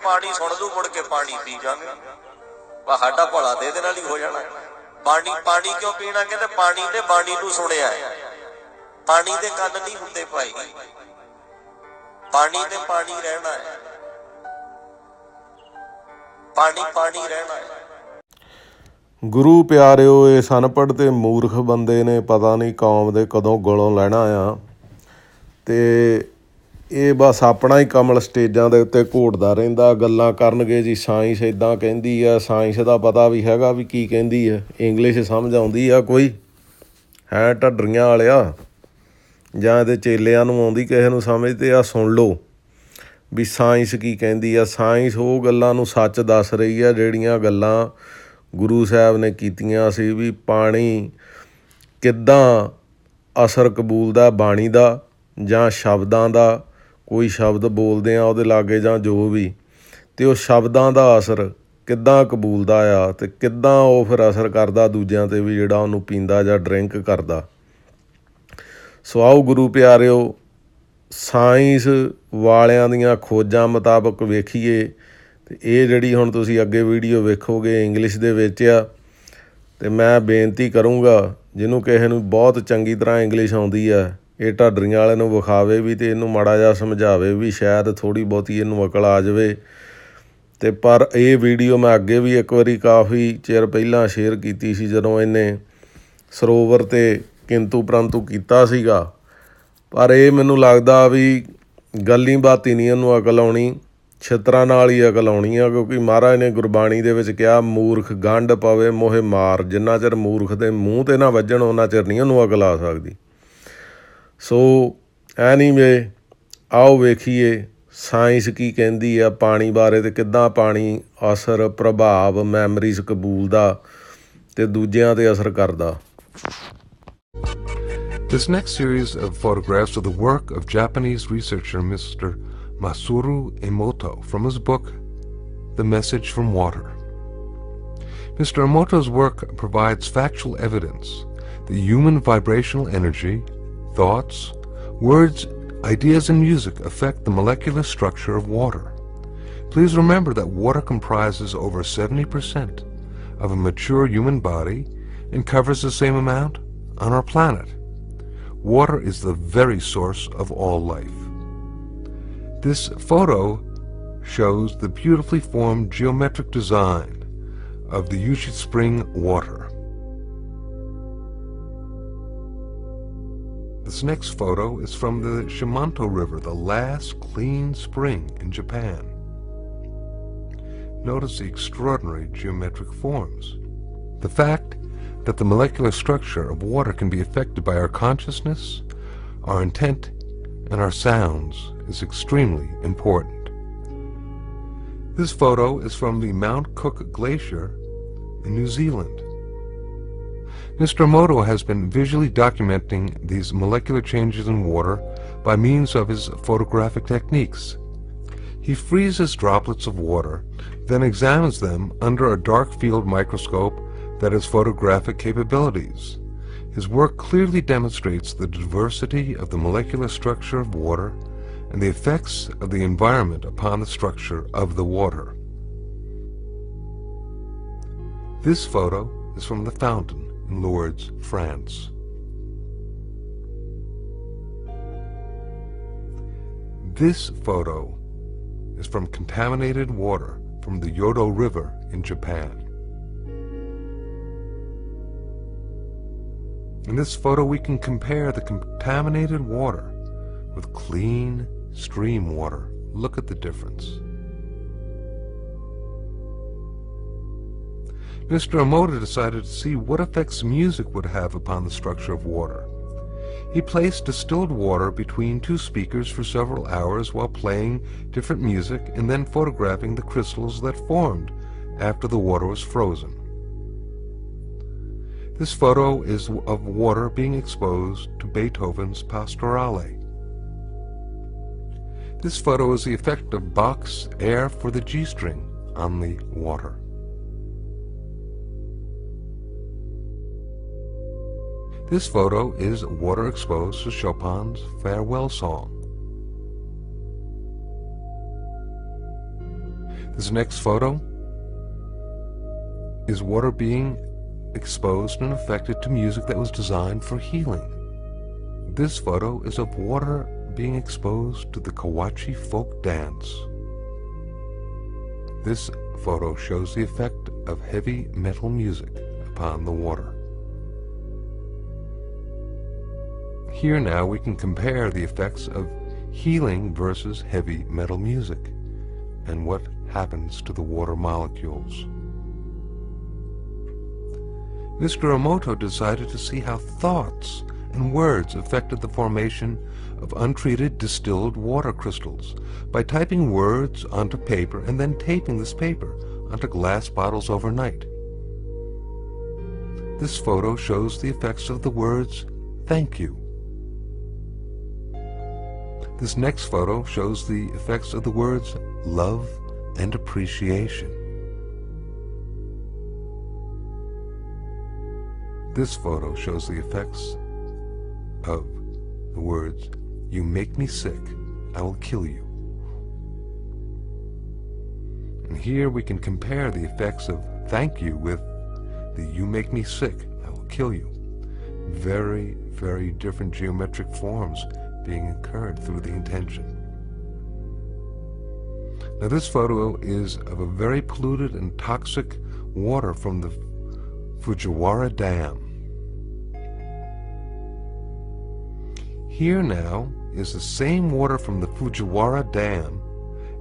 पानी सुन लू मुड़ के पानी पी जावे, साडा भला तो इहदे नाल ही हो जाना। पानी पानी क्यों पीना, कहते पानी ने बाणी नूं सुनिया है, पानी दे कंन नहीं हुंदे भाई, पानी ने पानी रहना है, पानी पानी रहना है। गुरु प्यारिओ इस अनपढ़ ते मूर्ख बंदे ने पता नहीं कौम दे कदों गलों लैना आ, ते ਇਹ बस अपना ही कमल स्टेजां दे उत्ते घोटदा रहिंदा। गल्लां करनगे जी साइंस इदां कहंदी आ, साइंस दा पता भी हैगा भी की कहंदी है, इंग्लिश समझ आउंदी आ कोई है ढड्डरियां वालिया जां इहदे चेलियां नूं आउंदी किसे नूं समझ, ते आ सुन लो भी साइंस की कहंदी आ। साइंस ਉਹ ਗੱਲਾਂ ਨੂੰ सच दस रही आ ਜਿਹੜੀਆਂ ਗੱਲਾਂ ਗੁਰੂ ਸਾਹਿਬ ਨੇ ਕੀਤੀਆਂ ਸੀ ਵੀ ਪਾਣੀ ਕਿੱਦਾਂ ਅਸਰ ਕਬੂਲਦਾ ਬਾਣੀ ਦਾ ਜਾਂ ਸ਼ਬਦਾਂ ਦਾ। ਕੋਈ ਸ਼ਬਦ ਬੋਲਦੇ ਆ ਉਹਦੇ ਲਾਗੇ ਜਾਂ ਜੋ ਵੀ, ਅਤੇ ਉਹ ਸ਼ਬਦਾਂ ਦਾ ਅਸਰ ਕਿੱਦਾਂ ਕਬੂਲਦਾ ਆ ਅਤੇ ਕਿੱਦਾਂ ਉਹ ਫਿਰ ਅਸਰ ਕਰਦਾ ਦੂਜਿਆਂ 'ਤੇ ਵੀ ਜਿਹੜਾ ਉਹਨੂੰ ਪੀਂਦਾ ਜਾਂ ਡਰਿੰਕ ਕਰਦਾ। ਸੋ ਆਓ ਗੁਰੂ ਪਿਆਰਿਓ ਸਾਇੰਸ ਵਾਲਿਆਂ ਦੀਆਂ ਖੋਜਾਂ ਮੁਤਾਬਕ ਵੇਖੀਏ। ਅਤੇ ਇਹ ਜਿਹੜੀ ਹੁਣ ਤੁਸੀਂ ਅੱਗੇ ਵੀਡੀਓ ਵੇਖੋਗੇ ਇੰਗਲਿਸ਼ ਦੇ ਵਿੱਚ ਆ, ਅਤੇ ਮੈਂ ਬੇਨਤੀ ਕਰੂੰਗਾ ਜਿਹਨੂੰ ਕਿਸੇ ਨੂੰ ਬਹੁਤ ਚੰਗੀ ਤਰ੍ਹਾਂ ਇੰਗਲਿਸ਼ ਆਉਂਦੀ ਆ ਇਹ ਢਾਡਰੀਆਂ ਵਾਲੇ ਨੂੰ ਵਿਖਾਵੇ ਵੀ ਅਤੇ ਇਹਨੂੰ ਮਾੜਾ ਜਿਹਾ ਸਮਝਾਵੇ ਵੀ ਸ਼ਾਇਦ ਥੋੜ੍ਹੀ ਬਹੁਤੀ ਇਹਨੂੰ ਅਕਲ ਆ ਜਾਵੇ। ਅਤੇ ਪਰ ਇਹ ਵੀਡੀਓ ਮੈਂ ਅੱਗੇ ਵੀ ਇੱਕ ਵਾਰੀ ਕਾਫੀ ਚਿਰ ਪਹਿਲਾਂ ਸ਼ੇਅਰ ਕੀਤੀ ਸੀ ਜਦੋਂ ਇਹਨੇ ਸਰੋਵਰ 'ਤੇ ਕਿੰਤੂ ਪ੍ਰੰਤੂ ਕੀਤਾ ਸੀਗਾ। ਪਰ ਇਹ ਮੈਨੂੰ ਲੱਗਦਾ ਵੀ ਗੱਲੀ ਬਾਤੀ ਨਹੀਂ ਇਹਨੂੰ ਅਕਲ ਆਉਣੀ, ਛਿੱਤਰਾਂ ਨਾਲ ਹੀ ਅਕਲ ਆਉਣੀ ਆ, ਕਿਉਂਕਿ ਮਹਾਰਾਜ ਨੇ ਗੁਰਬਾਣੀ ਦੇ ਵਿੱਚ ਕਿਹਾ ਮੂਰਖ ਗੰਢ ਪਵੇ ਮੋਹੇ ਮਾਰ। ਜਿੰਨਾ ਚਿਰ ਮੂਰਖ ਦੇ ਮੂੰਹ 'ਤੇ ਨਾ ਵੱਜਣ ਉਹਨਾਂ ਚਿਰ ਨਹੀਂ ਉਹਨੂੰ ਅਕਲ ਆ ਸਕਦੀ। ਸੋ ਐਨੀਵੇ ਆਓ ਵੇਖੀਏ ਸਾਇੰਸ ਕੀ ਕਹਿੰਦੀ ਆ ਪਾਣੀ ਬਾਰੇ ਅਤੇ ਕਿੱਦਾਂ ਪਾਣੀ ਅਸਰ ਪ੍ਰਭਾਵ ਮੈਮਰੀਜ਼ ਕਬੂਲਦਾ ਅਤੇ ਦੂਜਿਆਂ 'ਤੇ ਅਸਰ ਕਰਦਾ। This next series of photographs are the work of Japanese researcher Mr. Masaru Emoto from his book, The Message from Water. Mr. Emoto's work provides factual evidence that human vibrational energy, thoughts, words, ideas, and music affect the molecular structure of water. Please remember that water comprises over 70% of a mature human body and covers the same amount on our planet. Water is the very source of all life. This photo shows the beautifully formed geometric design of the Yushi Spring water. This next photo is from the Shimanto River, the last clean spring in Japan. Notice the extraordinary geometric forms. The fact that the molecular structure of water can be affected by our consciousness, our intent, and our sounds is extremely important. This photo is from the Mount Cook Glacier in New Zealand. Mr. Emoto has been visually documenting these molecular changes in water by means of his photographic techniques. He freezes droplets of water, then examines them under a dark field microscope that has photographic capabilities. His work clearly demonstrates the diversity of the molecular structure of water and the effects of the environment upon the structure of the water. This photo is from the fountain in Lourdes, France. This photo is from contaminated water from the Yodo River in Japan. In this photo we can compare the contaminated water with clean stream water. Look at the difference. Mr. Emoto decided to see what effects music would have upon the structure of water. He placed distilled water between two speakers for several hours while playing different music and then photographing the crystals that formed after the water was frozen. This photo is of water being exposed to Beethoven's Pastorale. This photo is the effect of Bach's Air for the G string on the water. This photo is water exposed to Chopin's Farewell Song. This next photo is water being exposed and affected to music that was designed for healing. This photo is of water being exposed to the Kawachi folk dance. This photo shows the effect of heavy metal music upon the water. Here now we can compare the effects of healing versus heavy metal music and what happens to the water molecules. Mr. Emoto decided to see how thoughts and words affected the formation of untreated distilled water crystals by typing words onto paper and then taping this paper onto glass bottles overnight. This photo shows the effects of the words, "Thank you." This next photo shows the effects of the words, "love" and "appreciation." This photo shows the effects of the words, "You make me sick, I will kill you." And here we can compare the effects of "thank you" with the "you make me sick, I will kill you." Very, very different geometric forms being incurred through the intention. Now this photo is of a very polluted and toxic water from the Fujiwara Dam. Here now is the same water from the Fujiwara Dam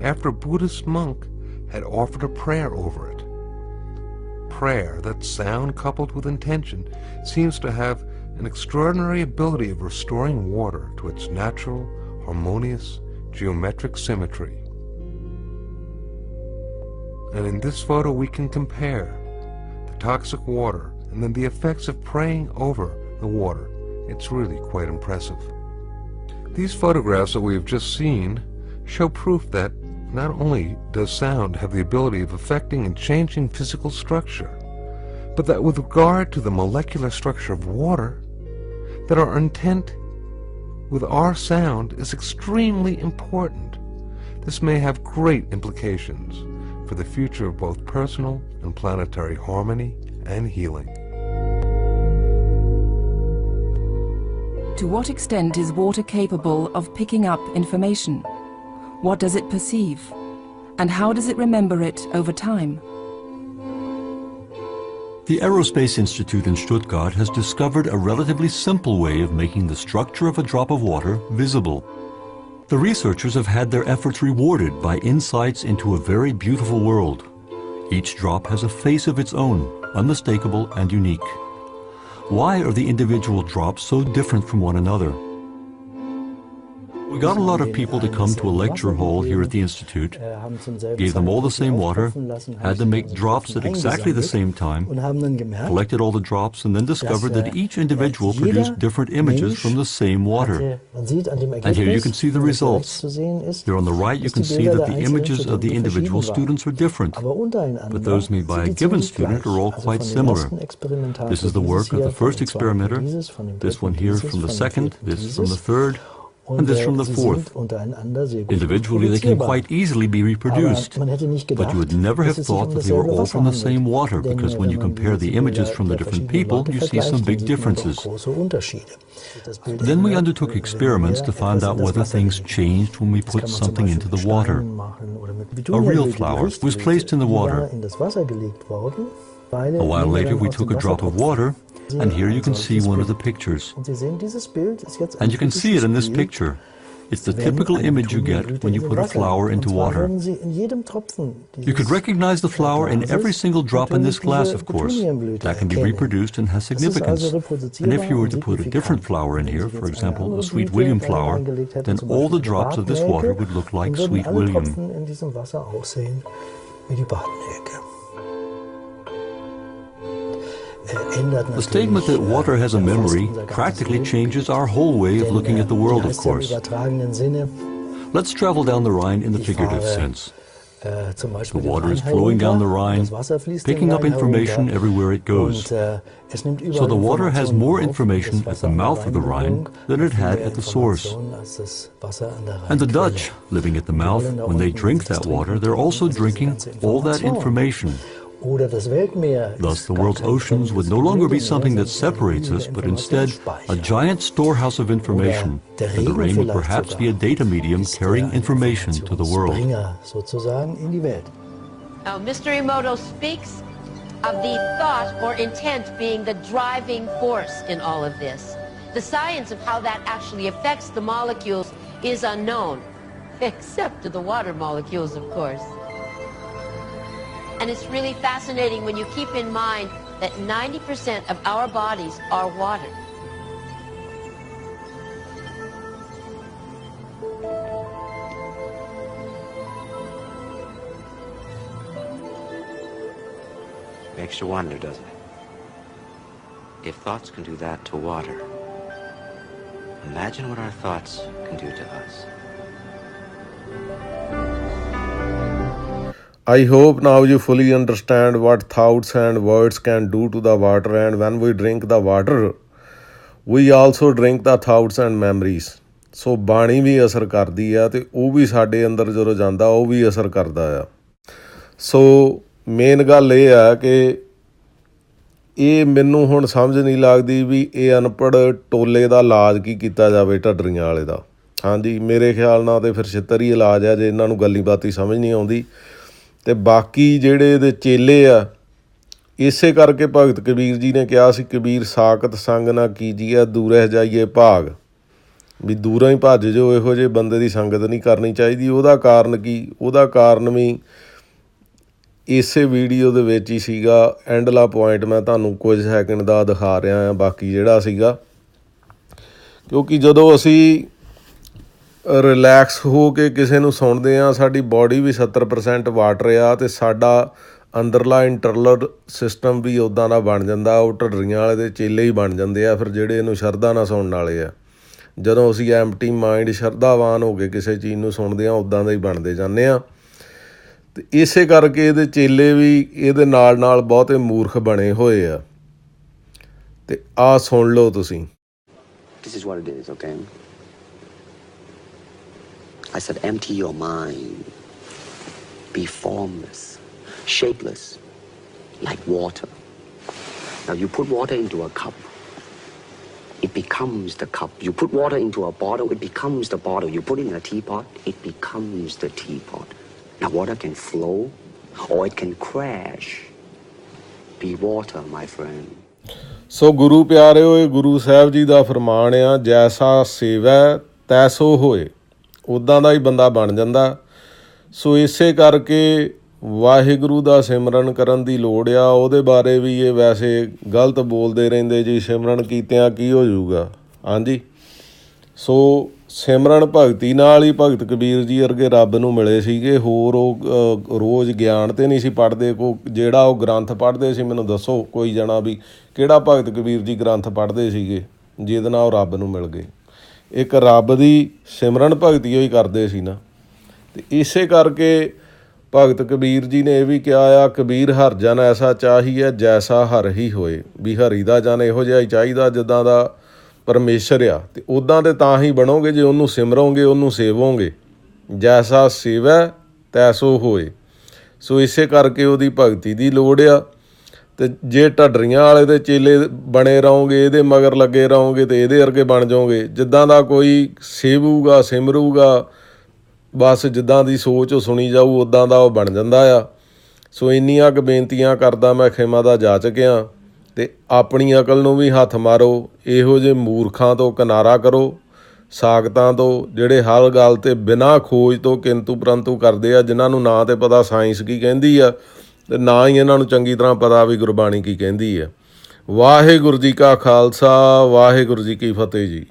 after a Buddhist monk had offered a prayer over it. Prayer, that sound coupled with intention, seems to have an extraordinary ability of restoring water to its natural, harmonious, geometric symmetry. And in this photo we can compare the toxic water and then the effects of praying over the water. It's really quite impressive. These photographs that we have just seen show proof that not only does sound have the ability of affecting and changing physical structure, but that with regard to the molecular structure of water, that our intent with our sound is extremely important. This may have great implications for the future of both personal and planetary harmony and healing. To what extent is water capable of picking up information? What does it perceive? And how does it remember it over time? The Aerospace Institute in Stuttgart has discovered a relatively simple way of making the structure of a drop of water visible. The researchers have had their efforts rewarded by insights into a very beautiful world. Each drop has a face of its own, unmistakable and unique. Why are the individual drops so different from one another? We got a lot of people to come to a lecture hall here at the Institute, gave them all the same water, had them make drops at exactly the same time, collected all the drops, and then discovered that each individual produced different images from the same water. And here you can see the results. Here on the right you can see that the images of the individual students are different, but those made by a given student are all quite similar. This is the work of the first experimenter, this one here from the second, this from the third, and this from the fourth. Individually they can quite easily be reproduced, but you would never have thought that they were all from the same water, because when you compare the images from the different people, you see some big differences. Then we undertook experiments to find out whether things changed when we put something into the water. A real flower was placed in the water. A while later we took a drop of water, and here you can see one of the pictures. And you can see it in this picture. It's the typical image you get when you put a flower into water. You could recognize the flower in every single drop in this glass, of course. That can be reproduced and has significance. And if you were to put a different flower in here, for example, a Sweet William flower, then all the drops of this water would look like Sweet William. The statement that water has a memory practically changes our whole way of looking at the world, of course. Let's travel down the Rhine in the figurative sense. The water is flowing down the Rhine, picking up information everywhere it goes. So the water has more information at the mouth of the Rhine than it had at the source. And the Dutch, living at the mouth, when they drink that water, they're also drinking all that information. Thus, the world's oceans would no longer be something that separates us, but instead a giant storehouse of information, and the rain would perhaps be a data medium carrying information to the world. Now, Mr. Emoto speaks of the thought or intent being the driving force in all of this. The science of how that actually affects the molecules is unknown, except to the water molecules, of course. And it's really fascinating when you keep in mind that 90% of our bodies are water. Makes you wonder, doesn't it? If thoughts can do that to water, imagine what our thoughts can do to us. I hope now you fully understand what thoughts and words can do to the water, and when we drink the water, we also drink the thoughts and memories. ਸੋ ਬਾਣੀ ਵੀ ਅਸਰ ਕਰਦੀ ਆ ਅਤੇ ਉਹ ਵੀ ਸਾਡੇ ਅੰਦਰ ਜਦੋਂ ਜਾਂਦਾ ਉਹ ਵੀ ਅਸਰ ਕਰਦਾ ਆ। ਸੋ ਮੇਨ ਗੱਲ ਇਹ ਆ ਕਿ ਇਹ ਮੈਨੂੰ ਹੁਣ ਸਮਝ ਨਹੀਂ ਲੱਗਦੀ ਵੀ ਇਹ ਅਨਪੜ੍ਹ ਟੋਲੇ ਦਾ ਇਲਾਜ ਕੀ ਕੀਤਾ ਜਾਵੇ ਢੱਡਰੀਆਂ ਵਾਲੇ ਦਾ। ਹਾਂਜੀ, ਮੇਰੇ ਖਿਆਲ ਨਾਲ ਤਾਂ ਫਿਰ ਛਿੱਤਰ ਹੀ ਇਲਾਜ ਆ ਜੇ ਇਹਨਾਂ ਨੂੰ ਗੱਲੀ ਬਾਤੀ ਸਮਝ ਨਹੀਂ ਆਉਂਦੀ। ਅਤੇ ਬਾਕੀ ਜਿਹੜੇ ਇਹਦੇ ਚੇਲੇ ਆ, ਇਸੇ ਕਰਕੇ ਭਗਤ ਕਬੀਰ ਜੀ ਨੇ ਕਿਹਾ ਸੀ, ਕਬੀਰ ਸਾਕਤ ਸੰਗ ਨਾ ਕੀਜੀਏ ਦੂਰਹਿ ਜਾਈਏ ਭਾਗ, ਵੀ ਦੂਰੋਂ ਹੀ ਭੱਜ ਜਾਓ, ਇਹੋ ਜਿਹੇ ਬੰਦੇ ਦੀ ਸੰਗਤ ਨਹੀਂ ਕਰਨੀ ਚਾਹੀਦੀ। ਉਹਦਾ ਕਾਰਨ ਕੀ? ਉਹਦਾ ਕਾਰਨ ਵੀ ਇਸੇ ਵੀਡੀਓ ਦੇ ਵਿੱਚ ਹੀ ਸੀਗਾ। ਐਂਡਲਾ ਪੁਆਇੰਟ ਮੈਂ ਤੁਹਾਨੂੰ ਕੁਝ ਸੈਕਿੰਡ ਦਾ ਦਿਖਾ ਰਿਹਾ ਹਾਂ। ਬਾਕੀ ਜਿਹੜਾ ਸੀਗਾ, ਕਿਉਂਕਿ ਜਦੋਂ ਅਸੀਂ ਰਿਲੈਕਸ ਹੋ ਕੇ ਕਿਸੇ ਨੂੰ ਸੁਣਦੇ ਹਾਂ, ਸਾਡੀ ਬੋਡੀ ਵੀ 70% ਵਾਟਰ ਆ ਅਤੇ ਸਾਡਾ ਅੰਦਰਲਾ ਇੰਟਰਨਲ ਸਿਸਟਮ ਵੀ ਉੱਦਾਂ ਦਾ ਬਣ ਜਾਂਦਾ। ਉਹ ਢੱਡਰੀਆਂ ਵਾਲੇ ਦੇ ਚੇਲੇ ਹੀ ਬਣ ਜਾਂਦੇ ਆ ਫਿਰ, ਜਿਹੜੇ ਇਹਨੂੰ ਸ਼ਰਧਾ ਨਾਲ ਸੁਣਨ ਵਾਲੇ ਆ। ਜਦੋਂ ਅਸੀਂ ਐਮਟੀ ਮਾਈਂਡ ਸ਼ਰਧਾਵਾਨ ਹੋ ਕੇ ਕਿਸੇ ਚੀਜ਼ ਨੂੰ ਸੁਣਦੇ ਹਾਂ, ਉੱਦਾਂ ਦਾ ਹੀ ਬਣਦੇ ਜਾਂਦੇ ਹਾਂ। ਅਤੇ ਇਸੇ ਕਰਕੇ ਇਹਦੇ ਚੇਲੇ ਵੀ ਇਹਦੇ ਨਾਲ ਨਾਲ ਬਹੁਤੇ ਮੂਰਖ ਬਣੇ ਹੋਏ ਆ। ਅਤੇ ਆਹ ਸੁਣ ਲਓ ਤੁਸੀਂ। This is what it is, okay? I said empty your mind. Be formless, shapeless, like water. Now you put water into a cup, it becomes the cup. You put water into a bottle, it becomes the bottle. You put it in a teapot, it becomes the teapot. Now water can flow or it can crash. Be water, my friend. ਸੋ ਗੁਰੂ ਪਿਆਰਿਓ, ਇਹ ਗੁਰੂ ਸਾਹਿਬ ਜੀ ਦਾ ਫਰਮਾਨ ਆ, ਜੈਸਾ ਸੇਵੈ ਤੈਸੋ ਹੋਏ। ਉੱਦਾਂ ਦਾ ਹੀ ਬੰਦਾ ਬਣ ਜਾਂਦਾ। ਸੋ ਇਸੇ ਕਰਕੇ ਵਾਹਿਗੁਰੂ ਦਾ ਸਿਮਰਨ ਕਰਨ ਦੀ ਲੋੜ ਆ। ਉਹਦੇ ਬਾਰੇ ਵੀ ਇਹ ਵੈਸੇ ਗਲਤ ਬੋਲਦੇ ਰਹਿੰਦੇ ਜੀ, ਸਿਮਰਨ ਕੀਤਿਆਂ ਕੀ ਹੋ ਜਾਊਗਾ। ਹਾਂਜੀ, ਸੋ ਸਿਮਰਨ ਭਗਤੀ ਨਾਲ ਹੀ ਭਗਤ ਕਬੀਰ ਜੀ ਵਰਗੇ ਰੱਬ ਨੂੰ ਮਿਲੇ ਸੀਗੇ। ਹੋਰ ਉਹ ਰੋਜ਼ ਗਿਆਨ ਤਾਂ ਨਹੀਂ ਸੀ ਪੜ੍ਹਦੇ। ਜਿਹੜਾ ਉਹ ਗ੍ਰੰਥ ਪੜ੍ਹਦੇ ਸੀ, ਮੈਨੂੰ ਦੱਸੋ ਕੋਈ ਜਣਾ ਵੀ ਕਿਹੜਾ ਭਗਤ ਕਬੀਰ ਜੀ ਗ੍ਰੰਥ ਪੜ੍ਹਦੇ ਸੀਗੇ ਜਿਹਦੇ ਨਾਲ ਉਹ ਰੱਬ ਨੂੰ ਮਿਲ ਗਏ। ਇੱਕ ਰੱਬ ਦੀ ਸਿਮਰਨ ਭਗਤੀ ਹੀ ਕਰਦੇ ਸੀ ਨਾ। ਅਤੇ ਇਸੇ ਕਰਕੇ ਭਗਤ ਕਬੀਰ ਜੀ ਨੇ ਇਹ ਵੀ ਕਿਹਾ ਆ, ਕਬੀਰ ਹਰ ਜਨ ਐਸਾ ਚਾਹੀਏ ਜੈਸਾ ਹਰ ਹੀ ਹੋਏ, ਵੀ ਹਰੀ ਦਾ ਜਨ ਇਹੋ ਜਿਹਾ ਹੀ ਚਾਹੀਦਾ ਜਿੱਦਾਂ ਦਾ ਪਰਮੇਸ਼ਰ ਆ। ਅਤੇ ਉੱਦਾਂ ਦੇ ਤਾਂ ਹੀ ਬਣੋਗੇ ਜੇ ਉਹਨੂੰ ਸਿਮਰੋਗੇ, ਉਹਨੂੰ ਸੇਵੋਗੇ। ਜੈਸਾ ਸੇਵੈ ਤੈਸੋ ਹੋਏ। ਸੋ ਇਸੇ ਕਰਕੇ ਉਹਦੀ ਭਗਤੀ ਦੀ ਲੋੜ ਆ। ਅਤੇ ਜੇ ਢੱਡਰੀਆਂ ਵਾਲੇ ਦੇ ਚੇਲੇ ਬਣੇ ਰਹੋਗੇ, ਇਹਦੇ ਮਗਰ ਲੱਗੇ ਰਹੋਗੇ, ਅਤੇ ਇਹਦੇ ਵਰਗੇ ਬਣ ਜਾਓਗੇ। ਜਿੱਦਾਂ ਦਾ ਕੋਈ ਸੇਵੂਗਾ, ਸਿਮਰੂਗਾ, ਬਸ ਜਿੱਦਾਂ ਦੀ ਸੋਚ ਉਹ ਸੁਣੀ ਜਾਊ, ਉੱਦਾਂ ਦਾ ਉਹ ਬਣ ਜਾਂਦਾ ਆ। ਸੋ ਇੰਨੀਆਂ ਕੁ ਬੇਨਤੀਆਂ ਕਰਦਾ ਮੈਂ ਖਿਮਾ ਦਾ ਜਾ ਚੁੱਕਿਆ। ਅਤੇ ਆਪਣੀ ਅਕਲ ਨੂੰ ਵੀ ਹੱਥ ਮਾਰੋ, ਇਹੋ ਜਿਹੇ ਮੂਰਖਾਂ ਤੋਂ ਕਿਨਾਰਾ ਕਰੋ, ਸਾਗਤਾਂ ਤੋਂ, ਜਿਹੜੇ ਹਰ ਗੱਲ 'ਤੇ ਬਿਨਾਂ ਖੋਜ ਤੋਂ ਕਿੰਤੂ ਪਰੰਤੂ ਕਰਦੇ ਆ, ਜਿਨ੍ਹਾਂ ਨੂੰ ਨਾ ਤਾਂ ਪਤਾ ਸਾਇੰਸ ਕੀ ਕਹਿੰਦੀ ਆ ਅਤੇ ਨਾ ਹੀ ਇਹਨਾਂ ਨੂੰ ਚੰਗੀ ਤਰ੍ਹਾਂ ਪਤਾ ਵੀ ਗੁਰਬਾਣੀ ਕੀ ਕਹਿੰਦੀ ਆ। ਵਾਹਿਗੁਰੂ ਜੀ ਕਾ ਖਾਲਸਾ, ਵਾਹਿਗੁਰੂ ਜੀ ਕੀ ਫਤਿਹ ਜੀ।